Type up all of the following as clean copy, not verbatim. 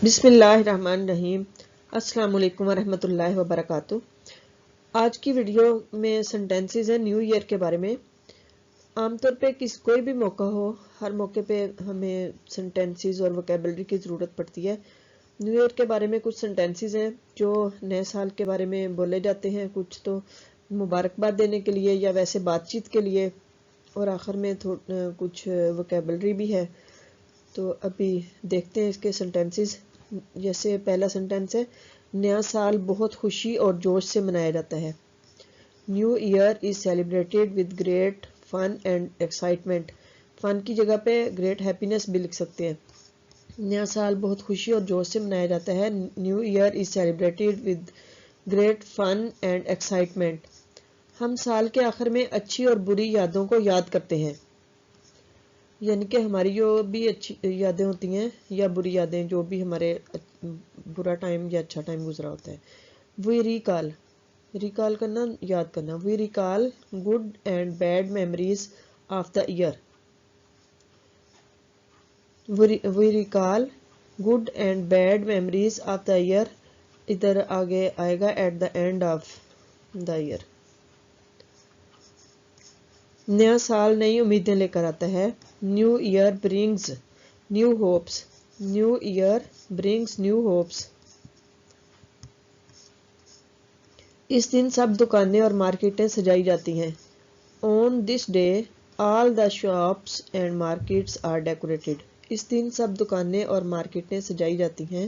بسم اللہ الرحمن الرحیم۔ السلام علیکم ورحمۃ اللہ وبرکاتہ۔ آج کی ویڈیو میں سنٹینسز ہیں نیو ایئر کے بارے میں۔ عام طور پہ کوئی بھی موقع ہو، ہر موقع پہ ہمیں سنٹینسز اور ووکیبلری کی ضرورت پڑتی ہے۔ نیو ایئر کے بارے میں کچھ سنٹینسز ہیں جو نئے سال کے بارے میں بولے جاتے ہیں، کچھ تو مبارکباد دینے کے لیے یا ویسے بات چیت کے لیے، اور آخر میں کچھ ووکیبلری بھی ہے۔ تو ابھی دیکھتے ہیں اس کے سنٹینسز۔ جیسے پہلا سنٹینس ہے، نیا سال بہت خوشی اور جوش سے منایا جاتا ہے۔ New year is celebrated with great fun and excitement. Fun کی جگہ پہ گریٹ ہیپینس بھی لکھ سکتے ہیں۔ نیا سال بہت خوشی اور جوش سے منایا جاتا ہے۔ New year is celebrated with great fun and excitement. ہم سال کے آخر میں اچھی اور بری یادوں کو یاد کرتے ہیں، یعنی کہ ہماری جو بھی اچھی یادیں ہوتی ہیں یا بری یادیں، جو بھی ہمارے برا ٹائم یا اچھا ٹائم گزرا ہوتا ہے۔ وی ریکال کرنا، یاد کرنا۔ We recall good and bad memories of the year. We recall good and bad memories of the year, ادھر آگے آئے گا at the end of the year. نیا سال نئی امیدیں لے کر آتا ہے۔ New year brings new hopes. New year brings new hopes. اس دن سب دکانیں اور مارکیٹیں سجائی جاتی ہیں۔ On this day all the shops and markets are decorated. اس دن سب دکانیں اور مارکیٹیں سجائی جاتی ہیں۔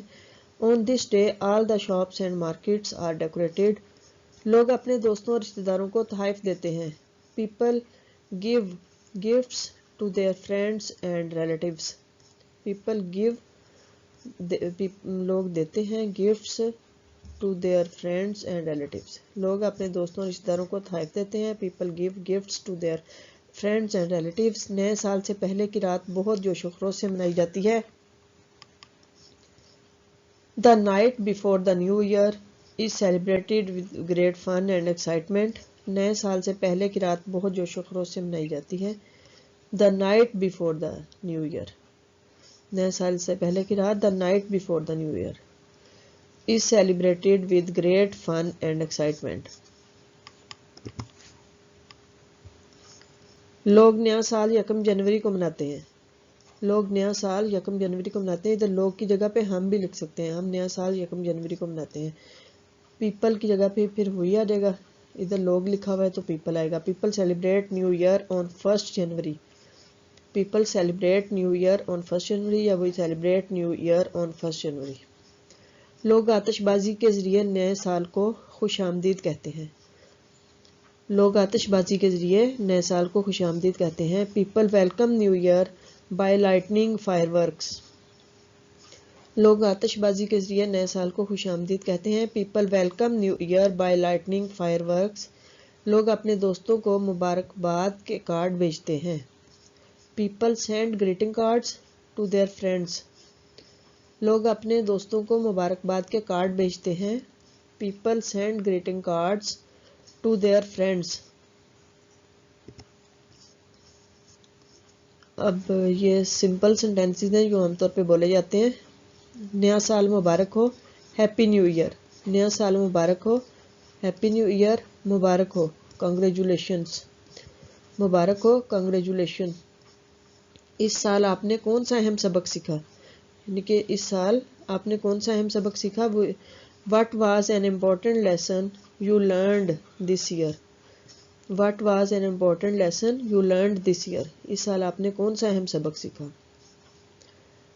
On this day all the shops and markets are decorated. لوگ اپنے دوستوں اور رشتہ داروں کو تحائف دیتے ہیں۔ People give gifts to their friends and relatives. People give لوگ دیتے ہیں gifts to their friends and relatives. لوگ اپنے دوستوں اور رشتہ داروں کو تحائف دیتے ہیں۔ People give gifts to their friends and relatives. نئے سال سے پہلے کی رات بہت جوش و خروش سے منائی جاتی ہے۔ The night before the new year is celebrated with great fun and excitement. نئے سال سے پہلے کی رات بہت جوش و خروش سے منائی جاتی ہے۔ The night before the new year، نئے سال سے پہلے کی رات، the night before the new year is celebrated with great fun and excitement. لوگ نیا سال یکم جنوری کو مناتے ہیں۔ لوگ نیا سال یکم جنوری کو مناتے ہیں۔ ادھر لوگ کی جگہ پہ ہم بھی لکھ سکتے ہیں، ہم نیا سال یکم جنوری کو مناتے ہیں۔ پیپل کی جگہ پہ پھر وہی آ جائے گا، ادھر لوگ لکھا ہوا ہے تو پیپل آئے گا۔ پیپل سیلیبریٹ نیو ایئر آن 1 جنوری۔ پیپل سیلیبریٹ نیو ایئر آن 1 جنوری یا وی سیلیبریٹ نیو ایئر آن 1 جنوری۔ لوگ آتش بازی کے ذریعے نئے سال کو خوش آمدید کہتے ہیں۔ لوگ آتش بازی کے ذریعے نئے سال کو خوش آمدید کہتے ہیں۔ People welcome new year by lightning fireworks. لوگ آتش بازی کے ذریعے نئے سال کو خوش آمدید کہتے ہیں۔ People welcome new year by lightning fireworks. لوگ اپنے دوستوں کو مبارکباد کے کارڈ بھیجتے ہیں۔ People send greeting cards to their friends. لوگ اپنے دوستوں کو مبارکباد کے کارڈ بھیجتے ہیں۔ People send greeting cards to their friends. اب یہ سمپل سینٹینسز ہیں جو عام طور پہ بولے جاتے ہیں۔ نیا سال مبارک ہو، ہیپی نیو ایئر۔ نیا سال مبارک ہو، ہیپی نیو ایئر، مبارک ہو، کنگریچولیشنز۔ مبارک ہو، کنگریچولیشن۔ اس سال آپ نے کون سا اہم سبق سیکھا؟ یعنی کہ اس سال آپ نے کون سا اہم سبق سیکھا؟ What was an important lesson you learned this year? What was an important lesson you learned this year? اس سال آپ نے کون سا اہم سبق سیکھا؟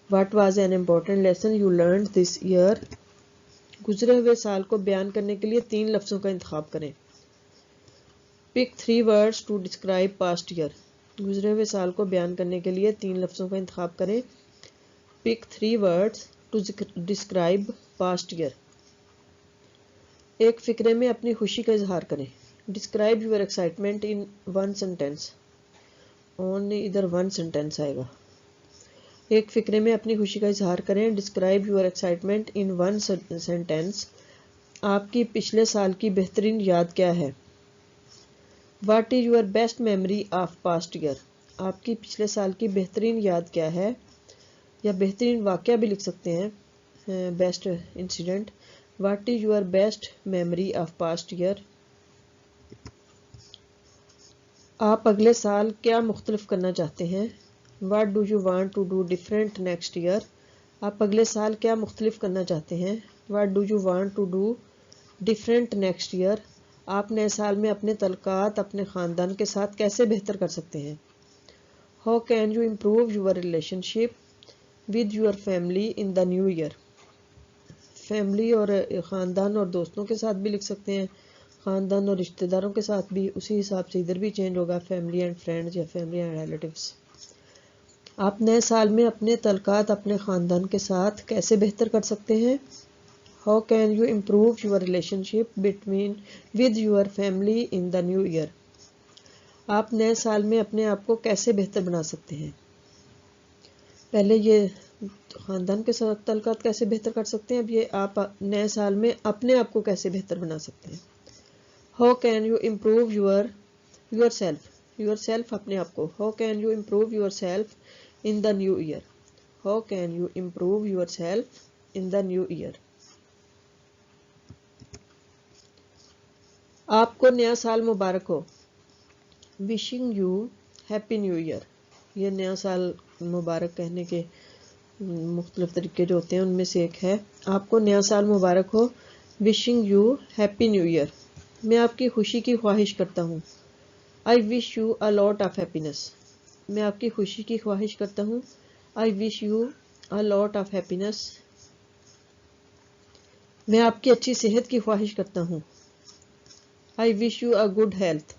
What was an important lesson you learned this year? گزرے ہوئے سال کو بیان کرنے کے لیے 3 لفظوں کا انتخاب کریں۔ Pick 3 words to describe past year. گزرے ہوئے سال کو بیان کرنے کے لیے 3 لفظوں کا انتخاب کریں۔ Pick 3 words to describe past year. ایک فقرے میں اپنی خوشی کا اظہار کریں۔ Describe your excitement in 1 sentence. Only ادھر 1 sentence آئے گا۔ ایک فقرے میں اپنی خوشی کا اظہار کریں۔ Describe your excitement in 1 sentence. آپ کی پچھلے سال کی بہترین یاد کیا ہے؟ What is your best memory of past year? آپ کی پچھلے سال کی بہترین یاد کیا ہے؟ یا بہترین واقعہ بھی لکھ سکتے ہیں۔ Best incident. What is your best memory of past year. آپ اگلے سال کیا مختلف کرنا چاہتے ہیں. What do you want to do different next year. آپ اگلے سال کیا مختلف کرنا چاہتے ہیں. What do you want to do different next year. آپ نئے سال میں اپنے تعلقات اپنے خاندان کے ساتھ کیسے بہتر کر سکتے ہیں. How can you improve your relationship with your family in the new year. Family اور خاندان اور دوستوں کے ساتھ بھی لکھ سکتے ہیں, خاندان اور رشتہ داروں کے ساتھ بھی, اسی حساب سے ادھر بھی چینج ہوگا, فیملی اینڈ فرینڈز یا فیملی اینڈ ریلیٹیوز. آپ نئے سال میں اپنے تعلقات اپنے خاندان کے ساتھ کیسے بہتر کر سکتے ہیں. How can you improve your relationship between with your family in the new year. آپ نئے سال میں اپنے آپ کو کیسے بہتر بنا سکتے ہیں. پہلے یہ خاندان کے ساتھ تعلقات کیسے بہتر کر سکتے ہیں, اب یہ آپ نئے سال میں اپنے آپ کو کیسے بہتر بنا سکتے ہیں. How can you improve yourself اپنے آپ کو. How can you improve yourself in the new year. How can you improve yourself in the new year. آپ کو نیا سال مبارک ہو. Wishing you happy new year. یہ نیا سال مبارک کہنے کے مختلف طریقے جو ہوتے ہیں ان میں سے ایک ہے. آپ کو نیا سال مبارک ہو. Wishing you happy new year. میں آپ کی خوشی کی خواہش کرتا ہوں. I wish you a lot of happiness. میں آپ کی خوشی کی خواہش کرتا ہوں. I wish you a lot of happiness. میں آپ کی اچھی صحت کی خواہش کرتا ہوں. I wish you a good health.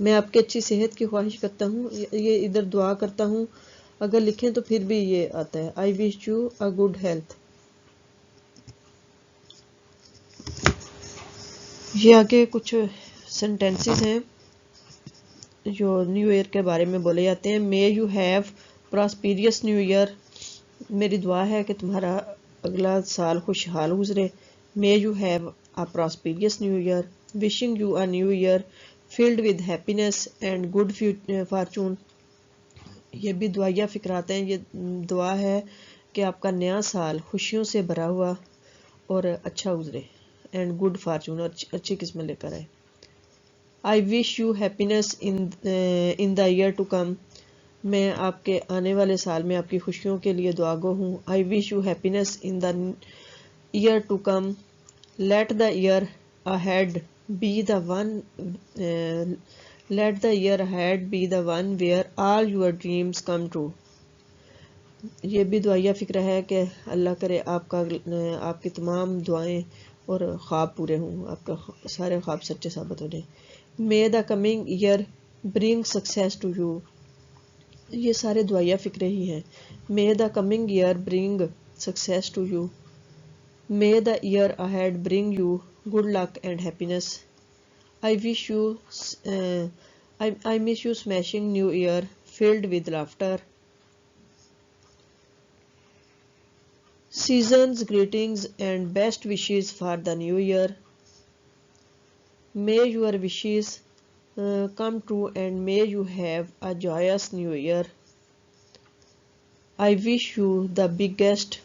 میں آپ کی اچھی صحت کی خواہش کرتا ہوں. یہ ادھر دعا کرتا ہوں اگر لکھیں تو پھر بھی یہ آتا ہے, I wish you a good health. یہ آگے کچھ سینٹینسز ہیں جو نیو ایئر کے بارے میں بولے جاتے ہیں. May you have prosperous new year. میری دعا ہے کہ تمہارا اگلا سال خوشحال گزرے. May you have a prosperous new year. Wishing you a new year filled with happiness and good fortune. یہ بھی دعائیا فکرات ہیں. یہ دعا ہے کہ آپ کا نیا سال خوشیوں سے بھرا ہوا اور اچھا گزرے, اینڈ گڈ فارچون, اور اچھی قسمت لے کر آئے. I wish you happiness in the year to come. میں آپ کے آنے والے سال میں آپ کی خوشیوں کے لیے دعا گو ہوں. I wish you happiness in the year to come. Let the year ahead be the one let the year ahead be the one where all your dreams come true. یہ بھی دعائیا فکر ہے کہ اللہ کرے آپ کی تمام دعائیں اور خواب پورے ہوں, آپ کا سارے خواب سچے ثابت ہو جائیں. May the coming year bring success to you. یہ سارے دعائیا فکرے ہی ہیں. May the coming year bring success to you. May the year ahead bring you good luck and happiness. I miss you smashing new year filled with laughter. Season's greetings and best wishes for the new year. May your wishes come true and may you have a joyous new year. I wish you the biggest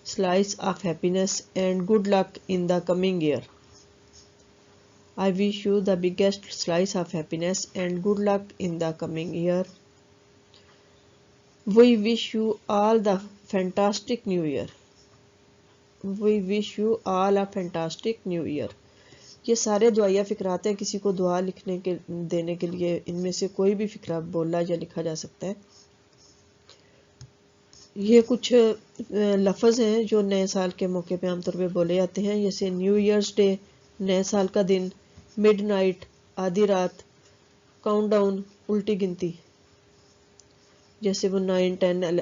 slice of happiness and good luck in the coming year. I wish you the biggest slice of happiness and good luck in the coming year. We wish you all the fantastic new year. We wish you all a fantastic new year. یہ سارے دعائیا فکرات ہیں. کسی کو دعا لکھنے کے دینے کے لیے ان میں سے کوئی بھی فکرہ بولا یا لکھا جا سکتا ہے. یہ کچھ لفظ ہیں جو نئے سال کے موقع پہ عام طور پہ بولے جاتے ہیں, جیسے نیو ایئرز ڈے نئے سال کا دن, مڈ نائٹ آدھی رات, کاؤنٹ ڈاؤن الٹی گنتی, جیسے وہ 9 10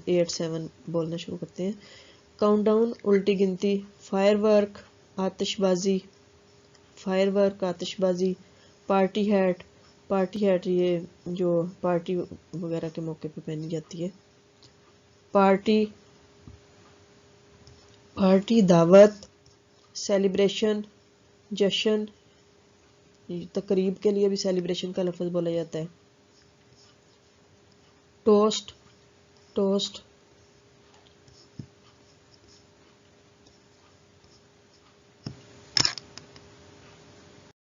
8 7 بولنا شروع کرتے ہیں. کاؤنٹ ڈاؤن الٹی گنتی. فائر ورک آتش بازی, فائر ورک آتش بازی. پارٹی ہیٹ, پارٹی ہیٹ یہ جو پارٹی وغیرہ کے موقع پہ پہنی جاتی ہے. پارٹی پارٹی دعوت, سیلیبریشن جشن, تقریب کے لیے بھی سیلیبریشن کا لفظ بولا جاتا ہے. Toast toast